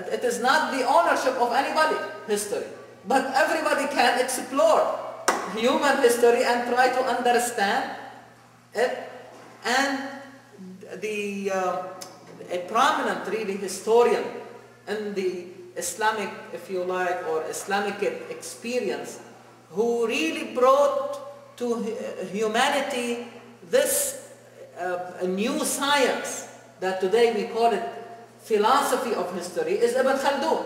it is not the ownership of anybody, history. But everybody can explore human history and try to understand it. And a prominent really historian in the Islamic, if you like, or Islamic experience, who really brought to humanity this new science that today we call it philosophy of history, is Ibn Khaldun.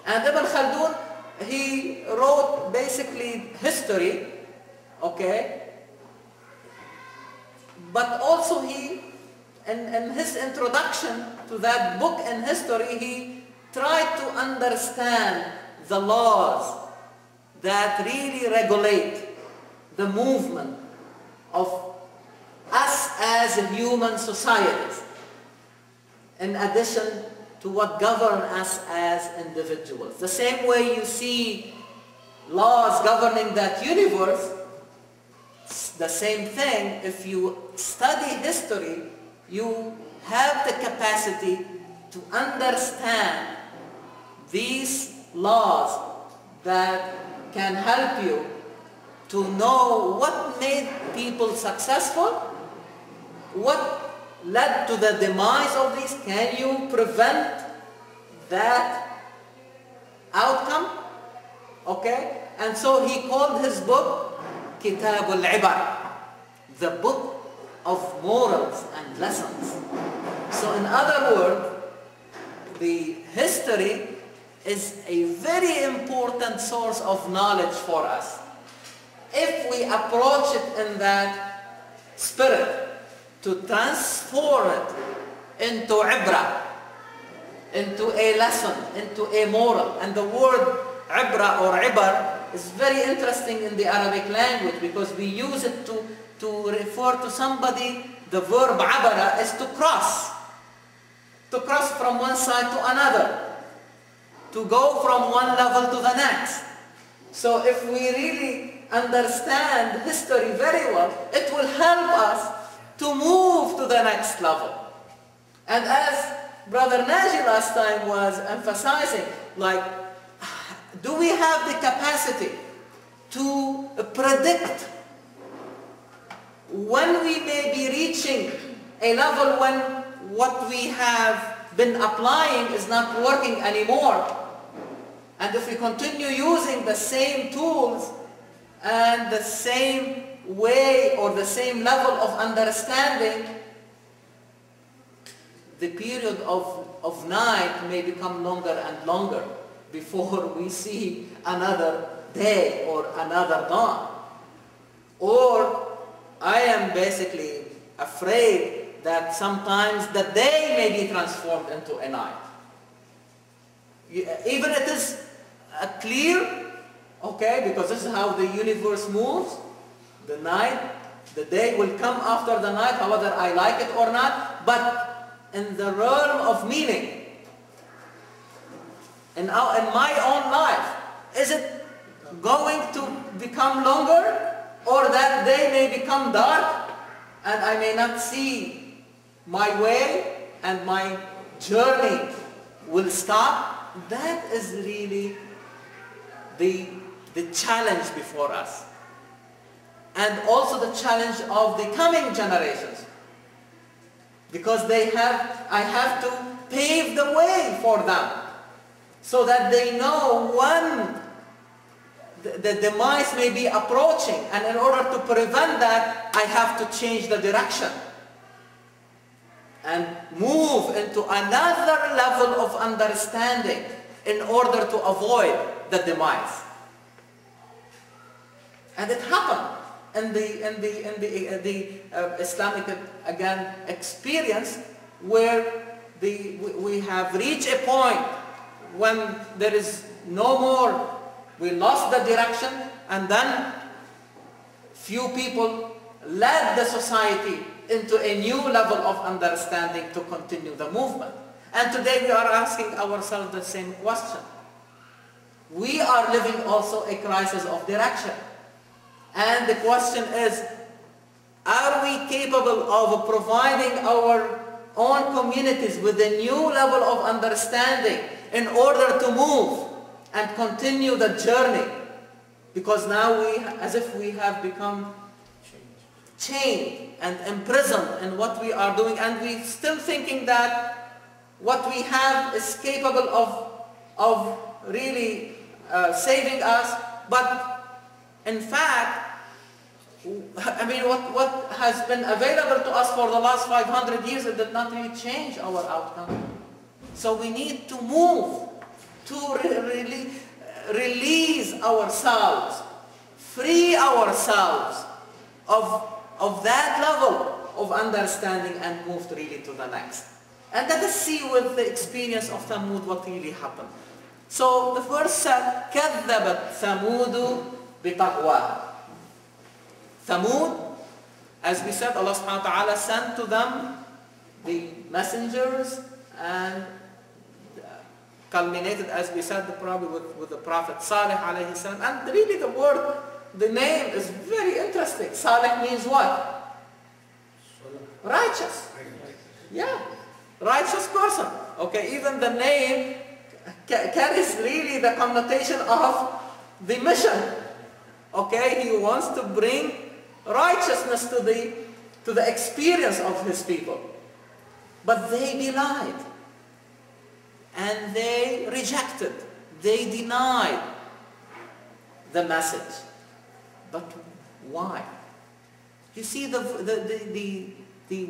And Ibn Khaldun, he wrote basically history, okay, but also he, in his introduction to that book in history, he tried to understand the laws that really regulate the movement of us as human societies, in addition to what govern us as individuals. The same way you see laws governing that universe, the same thing, if you study history, you have the capacity to understand these laws that can help you to know what made people successful, what led to the demise of these. Can you prevent that outcome? Okay? And so he called his book Kitab al-Ibar, the book of morals and lessons. So in other words, the history is a very important source of knowledge for us. If we approach it in that spirit, to transform it into ibra, into a lesson, into a moral. And the word ibra or ibar is very interesting in the Arabic language, because we use it to refer to somebody. The verb abara is to cross from one side to another, to go from one level to the next. So if we really understand history very well, it will help us to move to the next level. And as Brother Naji last time was emphasizing, like, do we have the capacity to predict when we may be reaching a level when what we have been applying is not working anymore? And if we continue using the same tools and the same way or the same level of understanding, the period of night may become longer and longer before we see another day or another dawn. Or I am basically afraid that sometimes the day may be transformed into a night. Even it is clear, okay, because this is how the universe moves. The night, the day will come after the night, whether I like it or not. But in the realm of meaning, in my own life, is it going to become longer, or that day may become dark and I may not see my way and my journey will stop? That is really the challenge before us. And also the challenge of the coming generations. Because I have to pave the way for them, so that they know when the demise may be approaching, and in order to prevent that, I have to change the direction and move into another level of understanding in order to avoid the demise. And it happened in the Islamic, again, experience, where we have reached a point when there is no more, we lost the direction, and then few people led the society into a new level of understanding to continue the movement. And today we are asking ourselves the same question. We are living also a crisis of direction. And the question is, are we capable of providing our own communities with a new level of understanding in order to move and continue the journey. Because now as if we have become chained and imprisoned in what we are doing, and we still thinking that what we have is capable of really saving us. But in fact, I mean, what has been available to us for the last 500 years, it did not really change our outcome. So we need to move to really release ourselves, free ourselves of that level of understanding and move really to the next. And let us see with the experience of Thamud what really happened. So the verse said, كَذَّبَتْ ثَمُودُ بِطَغْوَاهَا. Thamud, as we said, Allah subhanahu wa ta'ala sent to them the messengers and culminated, as we said, probably with the Prophet Salih alayhi salam. And really the name is very interesting. Salih means what? Righteous. Yeah, righteous person. Okay, even the name carries really the connotation of the mission. Okay, he wants to bring righteousness to the experience of his people. But they belied. And they rejected. They denied the message. But why? You see the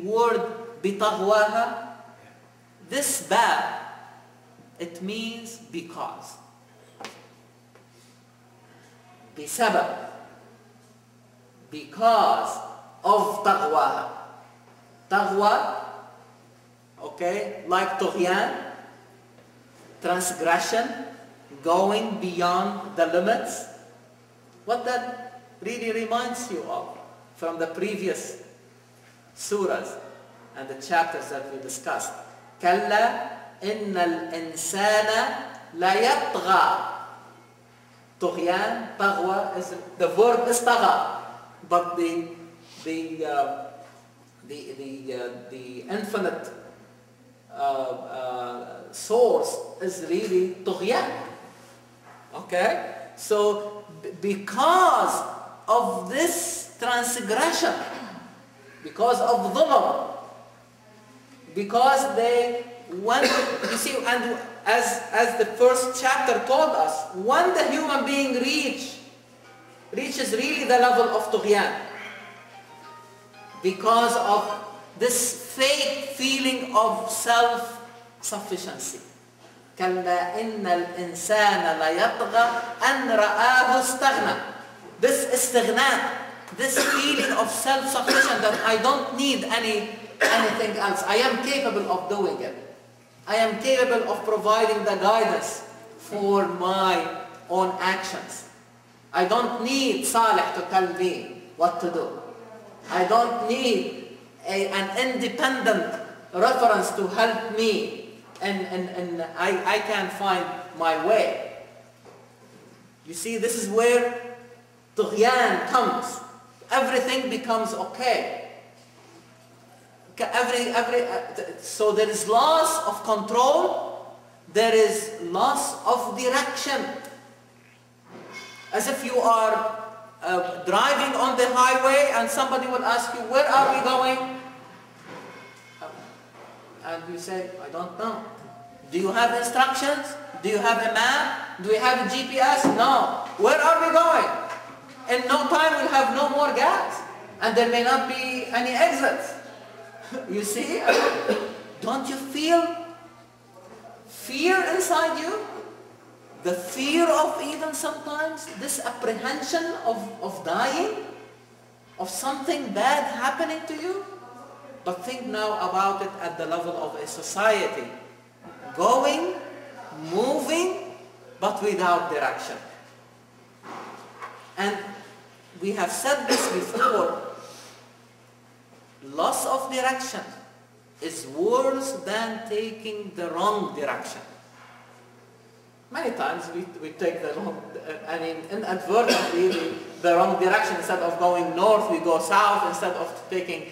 word بِطَغْوَاهَا, this ba, it means because. بسبب, because of taqwaha. Taqwa, okay, like tughyan, transgression, going beyond the limits. What that really reminds you of from the previous surahs and the chapters that we discussed. كَلَّا إِنَّ الْإِنسَانَ لَيَطْغَى. Tughyan, tagwa, the verb is tagha, but the infinite source is really tughyan. Okay? So because of this transgression, because of dhulm, because they went, you see, and as the first chapter told us, when the human being reaches really the level of tughyan, because of this fake feeling of self-sufficiency. كَلَّا إِنَّ الْإِنسَانَ لَيَطْغَى أَنْ رَآهُ اسْتَغْنَى. This istighna, this feeling of self-sufficient, that I don't need anything else. I am capable of doing it. I am capable of providing the guidance for my own actions. I don't need Salih to tell me what to do. I don't need an independent reference to help me, and I can find my way. You see, this is where tughyan comes. Everything becomes okay. So there is loss of control, there is loss of direction. As if you are driving on the highway and somebody will ask you, where are we going? And you say, I don't know. Do you have instructions? Do you have a map? Do you have a GPS? No. Where are we going? In no time we'll have no more gas, and there may not be any exits. You see? Don't you feel fear inside you? The fear of even sometimes this apprehension of dying, of something bad happening to you? But think now about it at the level of a society. Going, moving, but without direction. And we have said this before, loss of direction is worse than taking the wrong direction. Many times we take the wrong, inadvertently the wrong direction. Instead of going north, we go south. Instead of taking